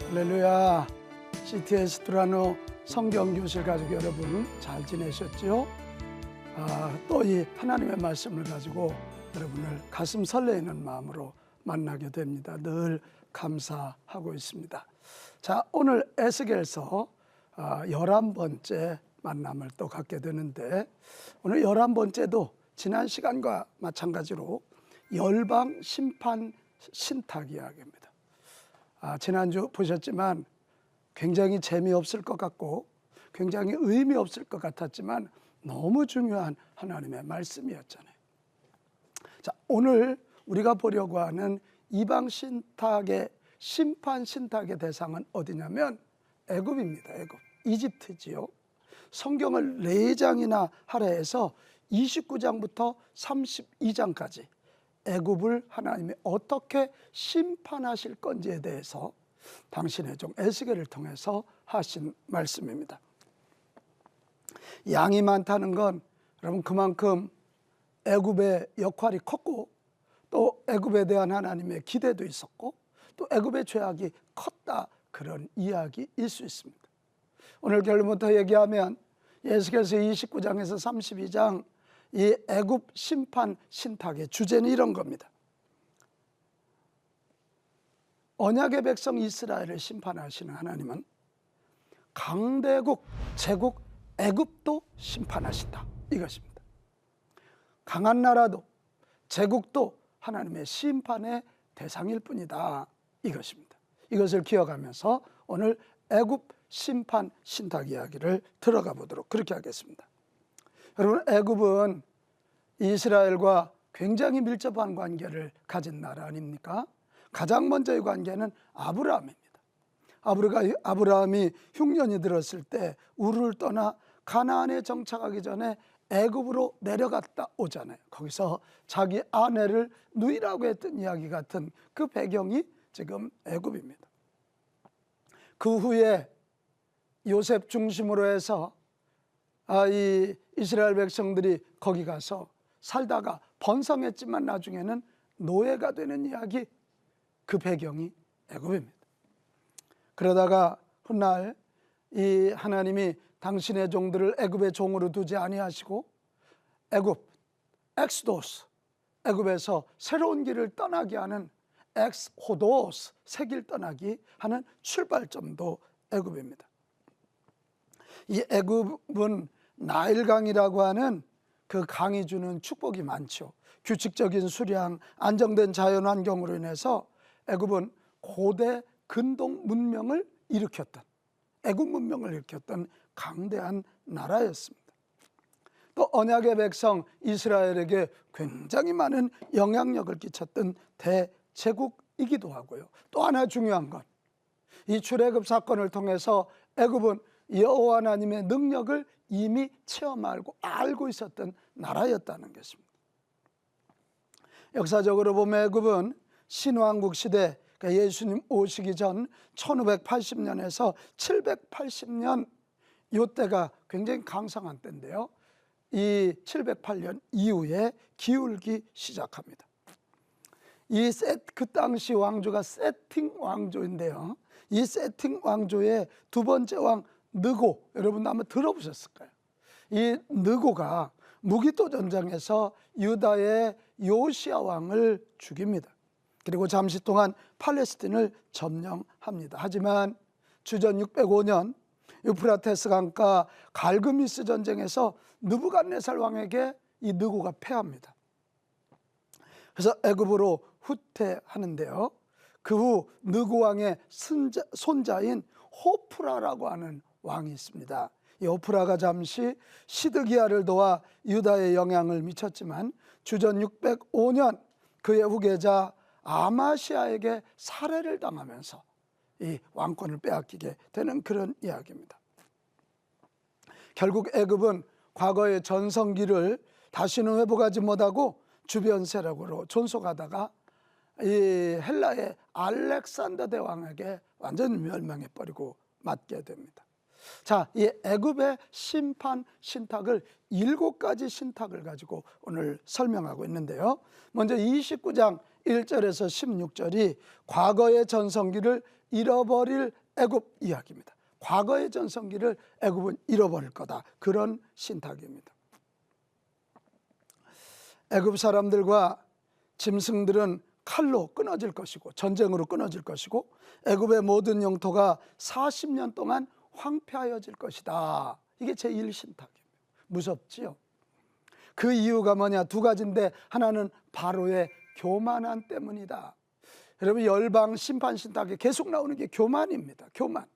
할렐루야. CTS 두라노 성경교실 가족 여러분 잘 지내셨죠? 또 이 하나님의 말씀을 가지고 여러분을 가슴 설레이는 마음으로 만나게 됩니다. 늘 감사하고 있습니다. 자, 오늘 에스겔서 11번째 만남을 또 갖게 되는데, 오늘 11번째도 지난 시간과 마찬가지로 열방 심판 신탁 이야기입니다. 지난주 보셨지만 굉장히 재미없을 것 같고 굉장히 의미 없을 것 같았지만 너무 중요한 하나님의 말씀이었잖아요. 자, 오늘 우리가 보려고 하는 이방 신탁의 심판 신탁의 대상은 어디냐면 애굽입니다. 애굽, 이집트지요. 성경을 4장이나 하라 해서 29장부터 32장까지 애굽을 하나님이 어떻게 심판하실 건지에 대해서 당신의 종 에스겔을 통해서 하신 말씀입니다. 양이 많다는 건 여러분 그만큼 애굽의 역할이 컸고, 또 애굽에 대한 하나님의 기대도 있었고, 또 애굽의 죄악이 컸다, 그런 이야기일 수 있습니다. 오늘 결론부터 얘기하면 에스겔서 29장에서 32장 이 애굽 심판 신탁의 주제는 이런 겁니다. 언약의 백성 이스라엘을 심판하시는 하나님은 강대국 제국 애굽도 심판하신다, 이것입니다. 강한 나라도 제국도 하나님의 심판의 대상일 뿐이다, 이것입니다. 이것을 기억하면서 오늘 애굽 심판 신탁 이야기를 들어가 보도록 그렇게 하겠습니다. 여러분, 애굽은 이스라엘과 굉장히 밀접한 관계를 가진 나라 아닙니까? 가장 먼저의 관계는 아브라함입니다. 아브라함이 흉년이 들었을 때 우르를 떠나 가나안에 정착하기 전에 애굽으로 내려갔다 오잖아요. 거기서 자기 아내를 누이라고 했던 이야기 같은 그 배경이 지금 애굽입니다. 그 후에 요셉 중심으로 해서 이 이스라엘 백성들이 거기 가서 살다가 번성했지만 나중에는 노예가 되는 이야기, 그 배경이 애굽입니다. 그러다가 훗날 이 하나님이 당신의 종들을 애굽의 종으로 두지 아니하시고 애굽, 엑스도스, 애굽에서 새로운 길을 떠나게 하는 엑스호도스, 새 길 떠나기 하는 출발점도 애굽입니다. 이 애굽은 나일강이라고 하는 그 강이 주는 축복이 많죠. 규칙적인 수량, 안정된 자연환경으로 인해서 애굽은 고대 근동 문명을 일으켰던, 애굽 문명을 일으켰던 강대한 나라였습니다. 또 언약의 백성 이스라엘에게 굉장히 많은 영향력을 끼쳤던 대제국이기도 하고요. 또 하나 중요한 건 이 출애굽 사건을 통해서 애굽은 여호와 하나님의 능력을 이미 체험하고 알고 있었던 나라였다는 것입니다. 역사적으로 보면 애굽은 신왕국 시대, 그러니까 예수님 오시기 전 1580년에서 780년 이때가 굉장히 강성한 때인데요, 이 708년 이후에 기울기 시작합니다. 그 당시 왕조가 세팅 왕조인데요, 이 세팅 왕조의 두 번째 왕 느고, 여러분도 한번 들어보셨을 거예요. 이 느고가 무기토 전쟁에서 유다의 요시야 왕을 죽입니다. 그리고 잠시 동안 팔레스틴을 점령합니다. 하지만 주전 605년 유프라테스 강가 갈그미스 전쟁에서 느부갓네살 왕에게 이 느고가 패합니다. 그래서 애굽으로 후퇴하는데요, 그 후 느고 왕의 손자인 호프라라고 하는 왕이 있습니다. 이 호프라가 잠시 시드기야를 도와 유다에 영향을 미쳤지만 주전 605년 그의 후계자 아마시아에게 살해를 당하면서 이 왕권을 빼앗기게 되는 그런 이야기입니다. 결국 애굽은 과거의 전성기를 다시는 회복하지 못하고 주변 세력으로 존속하다가 이 헬라의 알렉산더 대왕에게 완전히 멸망해 버리고 맞게 됩니다. 자, 이 애굽의 심판 신탁을 7가지 신탁을 가지고 오늘 설명하고 있는데요, 먼저 29장 1절에서 16절이 과거의 전성기를 잃어버릴 애굽 이야기입니다. 과거의 전성기를 애굽은 잃어버릴 거다, 그런 신탁입니다. 애굽 사람들과 짐승들은 칼로 끊어질 것이고 전쟁으로 끊어질 것이고 애굽의 모든 영토가 40년 동안 황폐하여질 것이다. 이게 제1신탁입니다. 무섭지요? 그 이유가 뭐냐? 두 가지인데, 하나는 바로의 교만함 때문이다. 여러분, 열방 심판 신탁에 계속 나오는 게 교만입니다. 교만.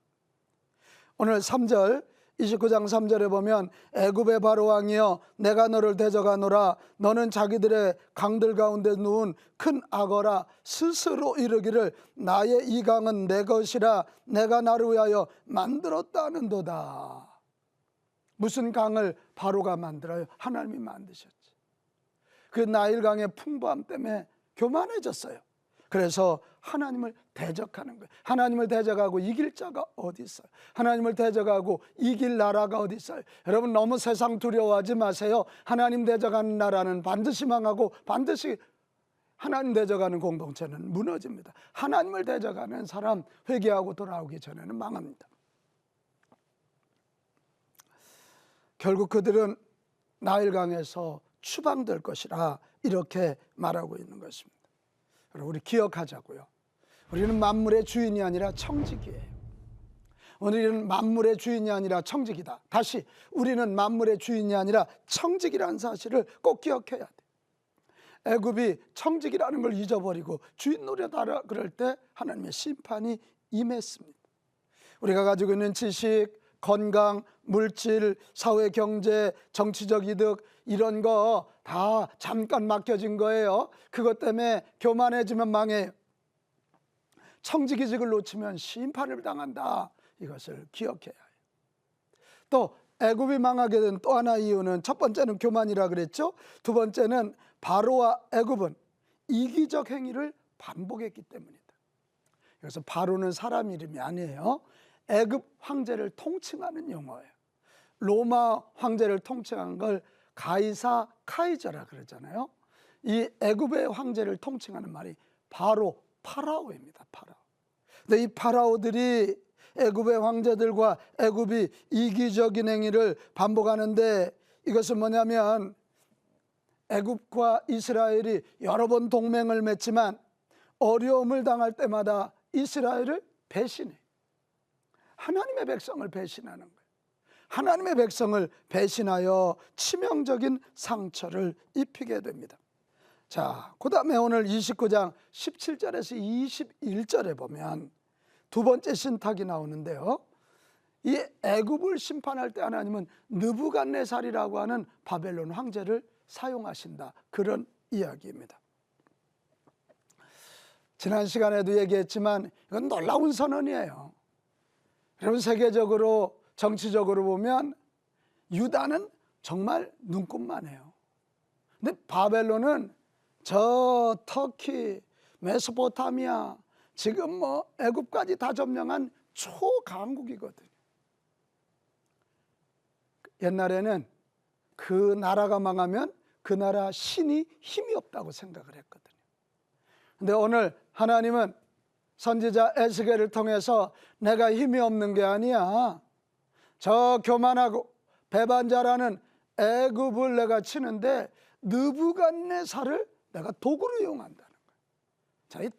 오늘 3절 29장 3절에 보면 애굽의 바로 왕이여 내가 너를 대적하노라. 너는 자기들의 강들 가운데 누운 큰 악어라. 스스로 이르기를 나의 이 강은 내 것이라 내가 나를 위하여 만들었다는도다. 무슨 강을 바로가 만들어요? 하나님이 만드셨지. 그 나일강의 풍부함 때문에 교만해졌어요. 그래서 하나님을 대적하는 거예요. 하나님을 대적하고 이길 자가 어디 있어요? 하나님을 대적하고 이길 나라가 어디 있어요? 여러분, 너무 세상 두려워하지 마세요. 하나님 대적하는 나라는 반드시 망하고 반드시 하나님 대적하는 공동체는 무너집니다. 하나님을 대적하는 사람, 회개하고 돌아오기 전에는 망합니다. 결국 그들은 나일강에서 추방될 것이라 이렇게 말하고 있는 것입니다. 여러분, 우리 기억하자고요. 우리는 만물의 주인이 아니라 청지기예요. 우리는 만물의 주인이 아니라 청지기다. 다시, 우리는 만물의 주인이 아니라 청지기라는 사실을 꼭 기억해야 돼. 애굽이 청지기라는 걸 잊어버리고 주인 노릇하라 그럴 때 하나님의 심판이 임했습니다. 우리가 가지고 있는 지식, 건강, 물질, 사회, 경제, 정치적 이득, 이런 거 다 잠깐 맡겨진 거예요. 그것 때문에 교만해지면 망해요. 청지기직을 놓치면 심판을 당한다. 이것을 기억해야 해요. 또 애굽이 망하게 된 또 하나 이유는, 첫 번째는 교만이라 그랬죠. 두 번째는 바로와 애굽은 이기적 행위를 반복했기 때문이다. 그래서 바로는 사람 이름이 아니에요. 애굽 황제를 통칭하는 용어예요. 로마 황제를 통칭한 걸 가이사 카이저라 그러잖아요. 이 애굽의 황제를 통칭하는 말이 바로 파라오입니다. 파라오. 근데 이 파라오들이 애굽의 황제들과 애굽이 이기적인 행위를 반복하는데, 이것은 뭐냐면 애굽과 이스라엘이 여러 번 동맹을 맺지만 어려움을 당할 때마다 이스라엘을 배신해. 하나님의 백성을 배신하는 거예요. 하나님의 백성을 배신하여 치명적인 상처를 입히게 됩니다. 자, 그 다음에 오늘 29장 17절에서 21절에 보면 두 번째 신탁이 나오는데요. 이 애굽을 심판할 때 하나님은 느부갓네살이라고 하는 바벨론 황제를 사용하신다, 그런 이야기입니다. 지난 시간에도 얘기했지만 이건 놀라운 선언이에요. 여러분, 세계적으로 정치적으로 보면 유다는 정말 눈꼽만 해요. 근데 바벨론은 저 터키, 메소포타미아, 지금 뭐 애굽까지 다 점령한 초강국이거든요. 옛날에는 그 나라가 망하면 그 나라 신이 힘이 없다고 생각을 했거든요. 근데 오늘 하나님은 선지자 에스겔을 통해서 내가 힘이 없는 게 아니야, 저 교만하고 배반자라는 애굽을 내가 치는데 느부갓네살을 내가 도구로 이용한다는 거예요. 자, 이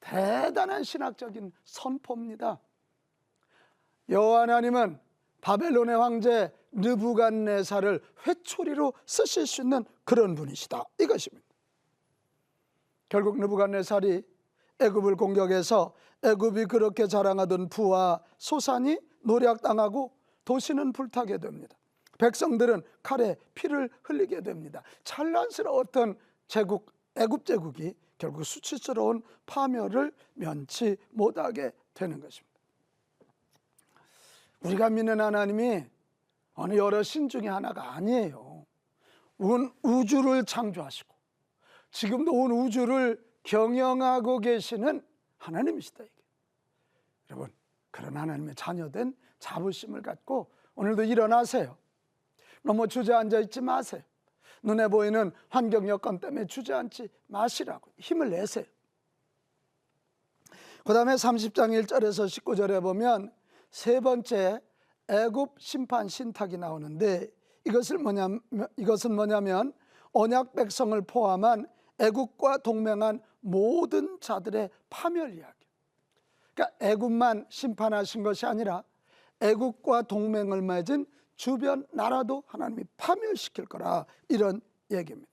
대단한 신학적인 선포입니다. 여호와 하나님은 바벨론의 황제 느부갓네살을 회초리로 쓰실 수 있는 그런 분이시다, 이것입니다. 결국 느부갓네살이 애굽을 공격해서 애굽이 그렇게 자랑하던 부와 소산이 노략당하고 도시는 불타게 됩니다. 백성들은 칼에 피를 흘리게 됩니다. 찬란스러웠던 제국, 애굽 제국이 결국 수치스러운 파멸을 면치 못하게 되는 것입니다. 우리가 믿는 하나님이 어느 여러 신 중에 하나가 아니에요. 온 우주를 창조하시고 지금도 온 우주를 경영하고 계시는 하나님이시다, 이게. 여러분, 그런 하나님의 자녀된 자부심을 갖고 오늘도 일어나세요. 너무 주저앉아 있지 마세요. 눈에 보이는 환경 여건 때문에 주저앉지 마시라고 힘을 내세요. 그 다음에 30장 1절에서 19절에 보면 세 번째 애굽 심판 신탁이 나오는데 이것은 뭐냐면 언약 백성을 포함한 애굽과 동맹한 모든 자들의 파멸 이야기. 그러니까 애굽만 심판하신 것이 아니라 애굽과 동맹을 맺은 주변 나라도 하나님이 파멸시킬 거라, 이런 얘기입니다.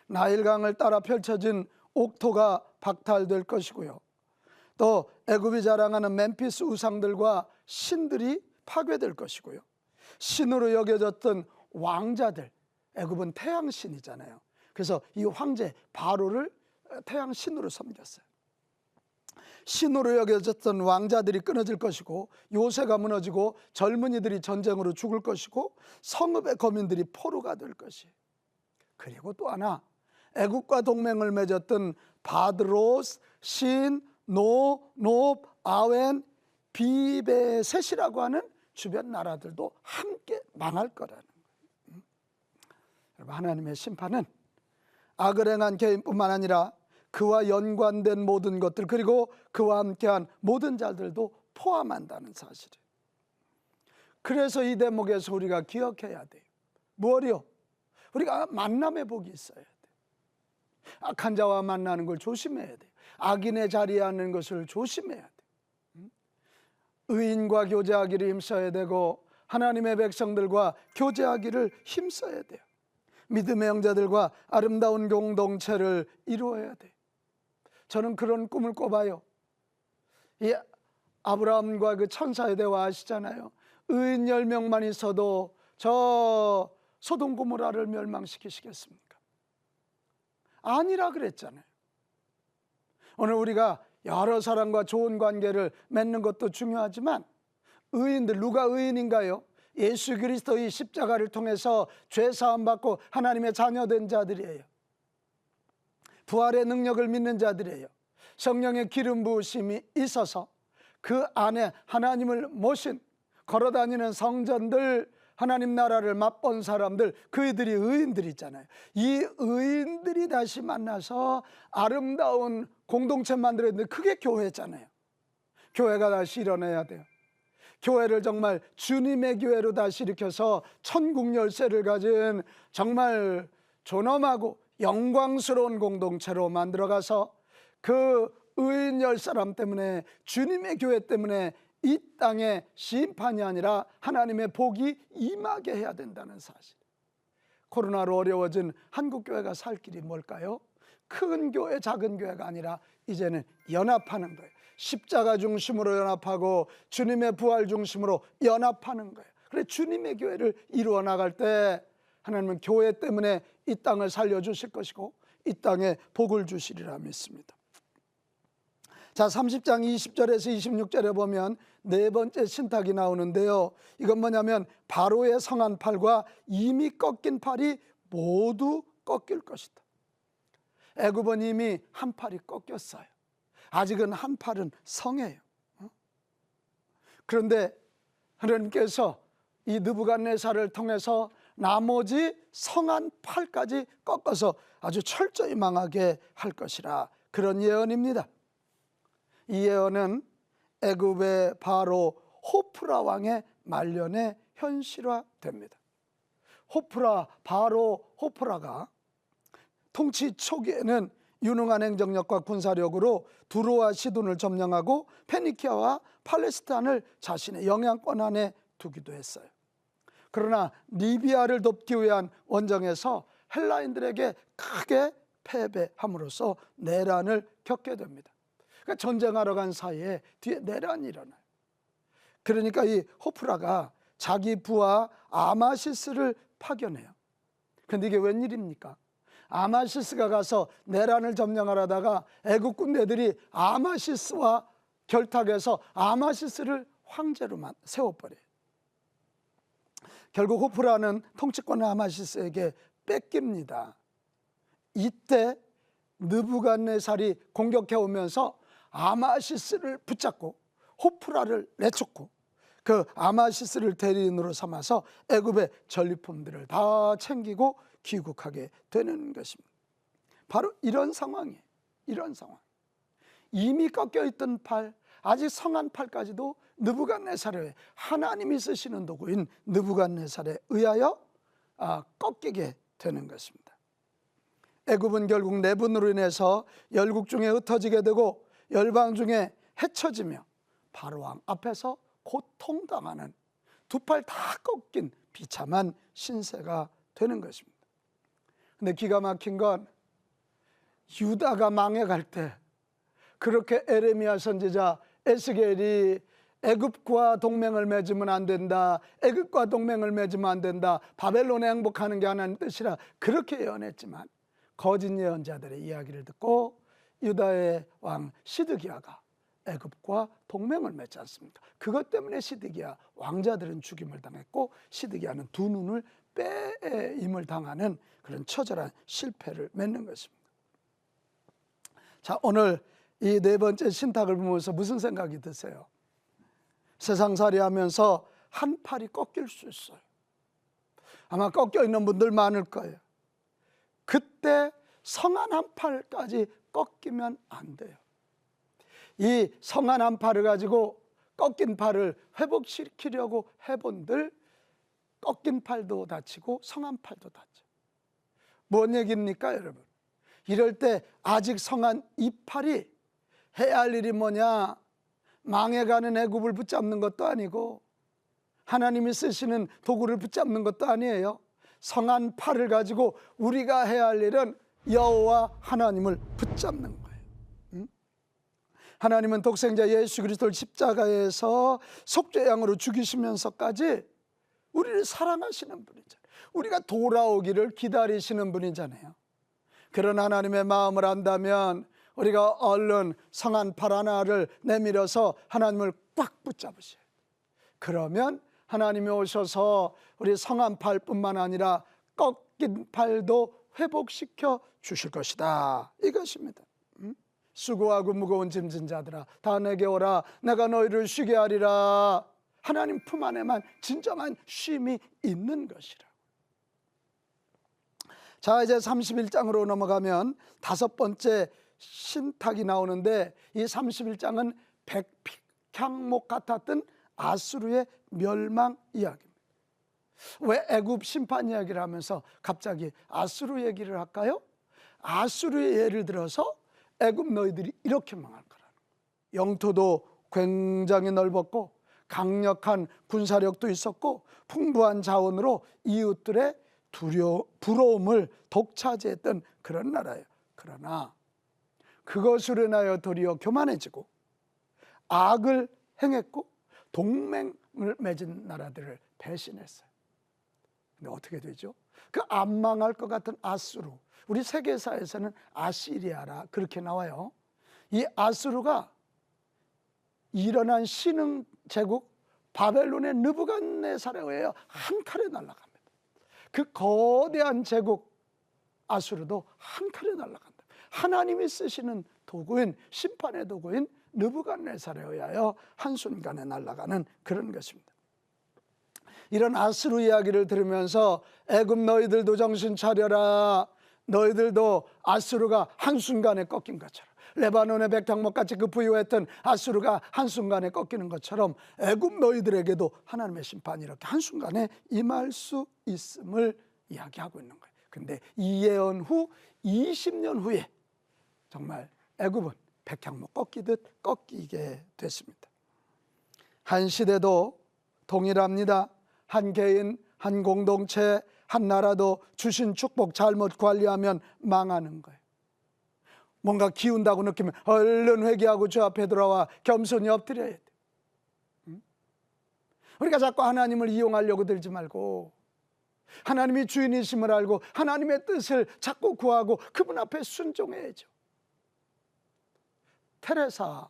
나일강을 따라 펼쳐진 옥토가 박탈될 것이고요. 또 애굽이 자랑하는 멤피스 우상들과 신들이 파괴될 것이고요. 신으로 여겨졌던 왕자들, 애굽은 태양신이잖아요. 그래서 이 황제 바로를 태양신으로 섬겼어요. 신으로 여겨졌던 왕자들이 끊어질 것이고, 요새가 무너지고 젊은이들이 전쟁으로 죽을 것이고, 성읍의 거민들이 포로가 될 것이에요. 그리고 또 하나, 애굽과 동맹을 맺었던 바드로스, 신, 노, 아웬, 비베셋이라고 하는 주변 나라들도 함께 망할 거라는 거예요. 여러분, 하나님의 심판은 악을 행한 개인뿐만 아니라 그와 연관된 모든 것들, 그리고 그와 함께한 모든 자들도 포함한다는 사실이에요. 그래서 이 대목에서 우리가 기억해야 돼요. 무엇이요? 우리가 만남의 복이 있어야 돼요. 악한 자와 만나는 걸 조심해야 돼요. 악인의 자리에 앉는 것을 조심해야 돼요. 의인과 교제하기를 힘써야 되고, 하나님의 백성들과 교제하기를 힘써야 돼요. 믿음의 형제들과 아름다운 공동체를 이루어야 돼요. 저는 그런 꿈을 꿔봐요. 이 아브라함과 그 천사의 대화 아시잖아요. 의인 10명만 있어도 저 소돔 고모라를 멸망시키시겠습니까? 아니라 그랬잖아요. 오늘 우리가 여러 사람과 좋은 관계를 맺는 것도 중요하지만, 의인들, 누가 의인인가요? 예수 그리스도의 십자가를 통해서 죄 사함 받고 하나님의 자녀된 자들이에요. 부활의 능력을 믿는 자들이에요. 성령의 기름 부으심이 있어서 그 안에 하나님을 모신 걸어다니는 성전들, 하나님 나라를 맛본 사람들, 그들이 의인들이잖아요. 이 의인들이 다시 만나서 아름다운 공동체 만들었는데, 그게 교회잖아요. 교회가 다시 일어나야 돼요. 교회를 정말 주님의 교회로 다시 일으켜서 천국 열쇠를 가진 정말 존엄하고 영광스러운 공동체로 만들어가서 그 의인 10사람 때문에, 주님의 교회 때문에 이 땅에 심판이 아니라 하나님의 복이 임하게 해야 된다는 사실. 코로나로 어려워진 한국교회가 살 길이 뭘까요? 큰 교회, 작은 교회가 아니라 이제는 연합하는 거예요. 십자가 중심으로 연합하고 주님의 부활 중심으로 연합하는 거예요. 그래서 주님의 교회를 이루어 나갈 때 하나님은 교회 때문에 이 땅을 살려주실 것이고 이 땅에 복을 주시리라 믿습니다. 자, 30장 20절에서 26절에 보면 네 번째 신탁이 나오는데요. 이건 뭐냐면 바로의 성한 팔과 이미 꺾인 팔이 모두 꺾일 것이다. 애굽은 이미 한 팔이 꺾였어요. 아직은 한 팔은 성해요. 그런데 하나님께서 이 느부갓네살을 통해서 나머지 성한 팔까지 꺾어서 아주 철저히 망하게 할 것이라, 그런 예언입니다. 이 예언은 애굽의 바로 호프라 왕의 말년에 현실화됩니다. 바로 호프라가 통치 초기에는 유능한 행정력과 군사력으로 두로와 시돈을 점령하고 페니키아와 팔레스타인을 자신의 영향권 안에 두기도 했어요. 그러나 리비아를 돕기 위한 원정에서 헬라인들에게 크게 패배함으로써 내란을 겪게 됩니다. 그러니까 전쟁하러 간 사이에 뒤에 내란이 일어나요. 그러니까 이 호프라가 자기 부하 아마시스를 파견해요. 그런데 이게 웬일입니까? 아마시스가 가서 내란을 점령하려다가 애국 군대들이 아마시스와 결탁해서 아마시스를 황제로 세워버려요. 결국 호프라는 통치권을 아마시스에게 뺏깁니다. 이때 느부갓네살이 공격해 오면서 아마시스를 붙잡고 호프라를 내쫓고 그 아마시스를 대리인으로 삼아서 애굽의 전리품들을 다 챙기고 귀국하게 되는 것입니다. 바로 이런 상황이에요. 이런 상황. 이미 꺾여 있던 팔, 아직 성한 팔까지도 느부갓네살에 하나님이 쓰시는 도구인 느부갓네살에 의하여 꺾이게 되는 것입니다. 애굽은 결국 내분으로 인해서 열국 중에 흩어지게 되고 열방 중에 헤쳐지며 바로왕 앞에서 고통당하는 두 팔 다 꺾인 비참한 신세가 되는 것입니다. 근데 기가 막힌 건 유다가 망해갈 때 그렇게 에레미야 선지자 에스겔이 애굽과 동맹을 맺으면 안 된다, 애굽과 동맹을 맺으면 안 된다, 바벨론에 행복하는 게 하나님 뜻이라 그렇게 예언했지만 거짓 예언자들의 이야기를 듣고 유다의 왕 시드기야가 애굽과 동맹을 맺지 않습니까? 그것 때문에 시드기야 왕자들은 죽임을 당했고 시드기야는 두 눈을 빼임을 당하는 그런 처절한 실패를 맺는 것입니다. 자, 오늘 이 네 번째 신탁을 보면서 무슨 생각이 드세요? 세상살이 하면서 한 팔이 꺾일 수 있어요. 아마 꺾여 있는 분들 많을 거예요. 그때 성한 한 팔까지 꺾이면 안 돼요. 이 성한 한 팔을 가지고 꺾인 팔을 회복시키려고 해본들 꺾인 팔도 다치고 성한 팔도 다쳐. 뭔 얘기입니까, 여러분? 이럴 때 아직 성한 이 팔이 해야 할 일이 뭐냐? 망해가는 애굽을 붙잡는 것도 아니고 하나님이 쓰시는 도구를 붙잡는 것도 아니에요. 성한 팔을 가지고 우리가 해야 할 일은 여호와 하나님을 붙잡는 거예요. 하나님은 독생자 예수 그리스도를 십자가에서 속죄양으로 죽이시면서까지 우리를 사랑하시는 분이잖아요. 우리가 돌아오기를 기다리시는 분이잖아요. 그런 하나님의 마음을 안다면 우리가 얼른 성한 팔 하나를 내밀어서 하나님을 꽉 붙잡으셔요. 그러면 하나님이 오셔서 우리 성한 팔뿐만 아니라 꺾인 팔도 회복시켜 주실 것이다, 이것입니다. 수고하고 무거운 짐진 자들아 다 내게 오라, 내가 너희를 쉬게 하리라. 하나님 품 안에만 진정한 쉼이 있는 것이라. 자, 이제 31장으로 넘어가면 다섯 번째 신탁이 나오는데 이 31장은 백향목 같았던 아수르의 멸망 이야기입니다. 왜 애굽 심판 이야기를 하면서 갑자기 아수르 얘기를 할까요? 아수르의 예를 들어서 애굽 너희들이 이렇게 망할 거라는 거예요. 영토도 굉장히 넓었고 강력한 군사력도 있었고 풍부한 자원으로 이웃들의 부러움을 독차지했던 그런 나라예요. 그러나 그것으로 인하여 도리어 교만해지고 악을 행했고 동맹을 맺은 나라들을 배신했어요. 근데 어떻게 되죠? 그 안 망할 것 같은 아수르, 우리 세계사에서는 아시리아라 그렇게 나와요. 이 아수르가 일어난 신흥 제국 바벨론의 느부갓네살에 의해 한 칼에 날아갑니다. 그 거대한 제국 아수르도 한 칼에 날아간다. 하나님이 쓰시는 도구인 심판의 도구인 느부갓네살에 의하여 한순간에 날아가는 그런 것입니다. 이런 아수르 이야기를 들으면서 애굽 너희들도 정신 차려라, 너희들도 아수르가 한순간에 꺾인 것처럼, 레바논의 백향목같이 그 부유했던 아수르가 한순간에 꺾이는 것처럼 애굽 너희들에게도 하나님의 심판이 이렇게 한순간에 임할 수 있음을 이야기하고 있는 거예요. 근데 이 예언 후 20년 후에 정말 애굽은 백향목 꺾이듯 꺾이게 됐습니다. 한 시대도 동일합니다. 한 개인, 한 공동체, 한 나라도 주신 축복 잘못 관리하면 망하는 거예요. 뭔가 기운다고 느끼면 얼른 회개하고 주 앞에 들어와 겸손히 엎드려야 돼. 우리가 자꾸 하나님을 이용하려고 들지 말고 하나님이 주인이심을 알고 하나님의 뜻을 자꾸 구하고 그분 앞에 순종해야죠. 테레사가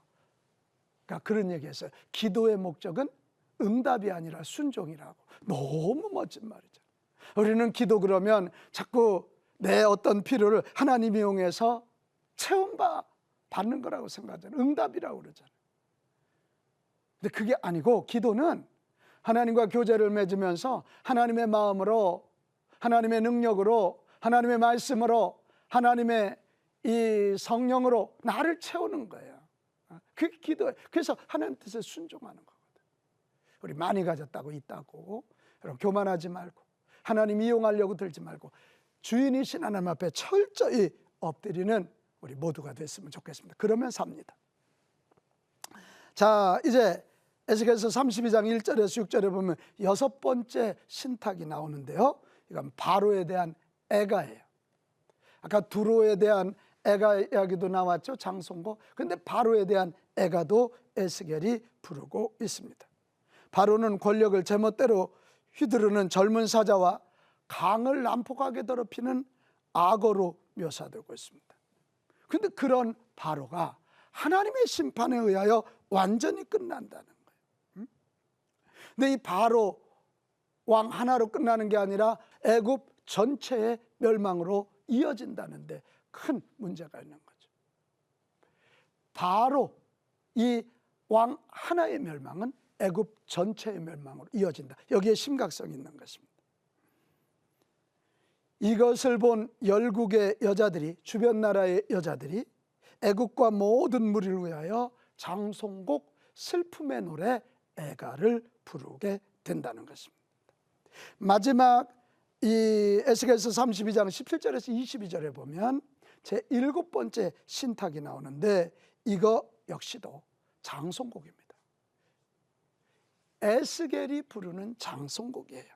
그런 얘기했어요. 기도의 목적은 응답이 아니라 순종이라고. 너무 멋진 말이죠. 우리는 기도 그러면 자꾸 내 어떤 필요를 하나님이 이용해서 받는 거라고 생각하잖아요. 응답이라고 그러잖아요. 근데 그게 아니고 기도는 하나님과 교제를 맺으면서 하나님의 마음으로, 하나님의 능력으로, 하나님의 말씀으로, 하나님의 이 성령으로 나를 채우는 거예요. 그게 기도예요. 그래서 하나님 뜻에 순종하는 거거든. 우리 많이 가졌다고 있다고 여러분 교만하지 말고, 하나님 이용하려고 들지 말고, 주인이신 하나님 앞에 철저히 엎드리는 우리 모두가 됐으면 좋겠습니다. 그러면 삽니다. 자, 이제 에스겔서 32장 1절에서 6절에 보면 6번째 신탁이 나오는데요, 이건 바로에 대한 애가예요. 아까 두로에 대한 애가 이야기도 나왔죠, 장송곡. 근데 바로에 대한 애가도 에스겔이 부르고 있습니다. 바로는 권력을 제멋대로 휘두르는 젊은 사자와 강을 난폭하게 더럽히는 악어로 묘사되고 있습니다. 근데 그런 바로가 하나님의 심판에 의하여 완전히 끝난다는 거예요. 근데 이 바로 왕 하나로 끝나는 게 아니라 애굽 전체의 멸망으로 이어진다는데 큰 문제가 있는 거죠. 바로 이 왕 하나의 멸망은 애굽 전체의 멸망으로 이어진다. 여기에 심각성이 있는 것입니다. 이것을 본 열국의 여자들이, 주변 나라의 여자들이 애국과 모든 무리를 위하여 장송곡, 슬픔의 노래 애가를 부르게 된다는 것입니다. 마지막 이 에스겔서 32장 17절에서 22절에 보면 제7번째 신탁이 나오는데 이거 역시도 장송곡입니다. 에스겔이 부르는 장송곡이에요.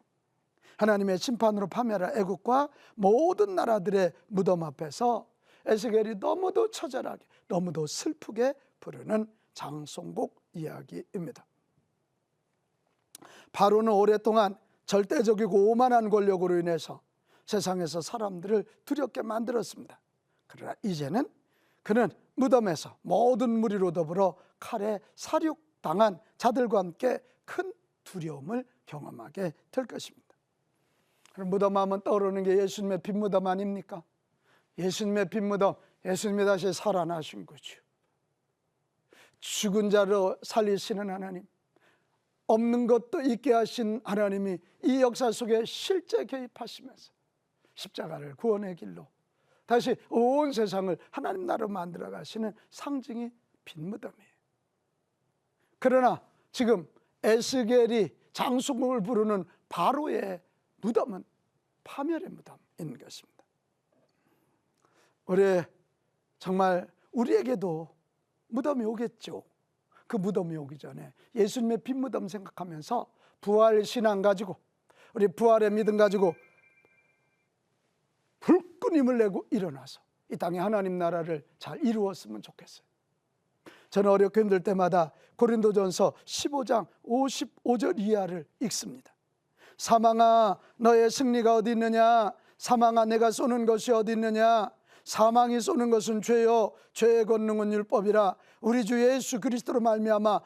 하나님의 심판으로 파멸할 애국과 모든 나라들의 무덤 앞에서 에스겔이 너무도 처절하게, 너무도 슬프게 부르는 장송곡 이야기입니다. 바로는 오랫동안 절대적이고 오만한 권력으로 인해서 세상에서 사람들을 두렵게 만들었습니다. 그러나 이제는 그는 무덤에서 모든 무리로 더불어 칼에 살육당한 자들과 함께 큰 두려움을 경험하게 될 것입니다. 그럼 무덤 하면 떠오르는 게 예수님의 빈무덤 아닙니까? 예수님의 빈무덤, 예수님이 다시 살아나신 거죠. 죽은 자로 살리시는 하나님, 없는 것도 있게 하신 하나님이 이 역사 속에 실제 개입하시면서 십자가를 구원의 길로 다시 온 세상을 하나님 나라로 만들어 가시는 상징이 빈무덤이에요. 그러나 지금 에스겔이 장송곡을 부르는 바로의 무덤은 파멸의 무덤인 것입니다. 올해 정말 우리에게도 무덤이 오겠죠. 그 무덤이 오기 전에 예수님의 빈 무덤 생각하면서 부활 신앙 가지고, 우리 부활의 믿음 가지고 불끈힘을 내고 일어나서 이 땅에 하나님 나라를 잘 이루었으면 좋겠어요. 저는 어렵고 힘들 때마다 고린도전서 15장 55절 이하를 읽습니다. 사망아 너의 승리가 어디 있느냐, 사망아 내가 쏘는 것이 어디 있느냐, 사망이 쏘는 것은 죄요 죄의 권능은 율법이라. 우리 주 예수 그리스도로 말미암아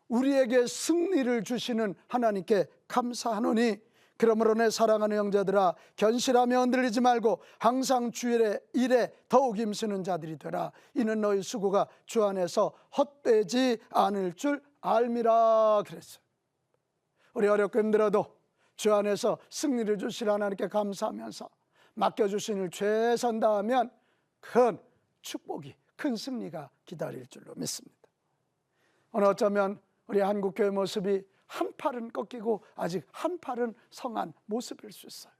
우리에게 승리를 주시는 하나님께 감사하노니, 그러므로 내 사랑하는 형제들아 견실하며 흔들리지 말고 항상 주일의 일에 더욱 힘쓰는 자들이 되라. 이는 너희 수고가 주 안에서 헛되지 않을 줄 알미라 그랬어요. 우리 어렵고 힘들어도 주 안에서 승리를 주실 하나님께 감사하면서 맡겨주신 일 최선 다하면 큰 축복이, 큰 승리가 기다릴 줄로 믿습니다. 오늘 어쩌면 우리 한국교회 모습이 한 팔은 꺾이고 아직 한 팔은 성한 모습일 수 있어요.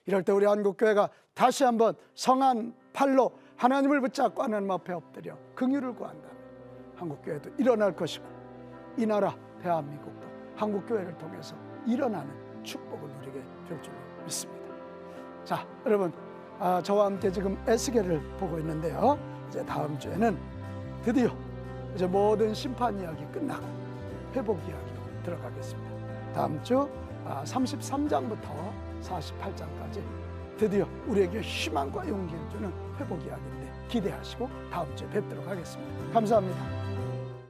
이럴 때 우리 한국교회가 다시 한번 성한 팔로 하나님을 붙잡고 하나님 앞에 엎드려 긍휼을 구한다면 한국교회도 일어날 것이고, 이 나라 대한민국도 한국교회를 통해서 일어나는 축복을 누리게 될 줄로 믿습니다. 자, 여러분, 저와 함께 지금 에스겔을 보고 있는데요, 이제 다음 주에는 드디어 이제 모든 심판 이야기 끝나고 회복 이야기로 들어가겠습니다. 다음 주 33장부터 48장까지 드디어 우리에게 희망과 용기를 주는 회복 이야기인데 기대하시고 다음 주에 뵙도록 하겠습니다. 감사합니다.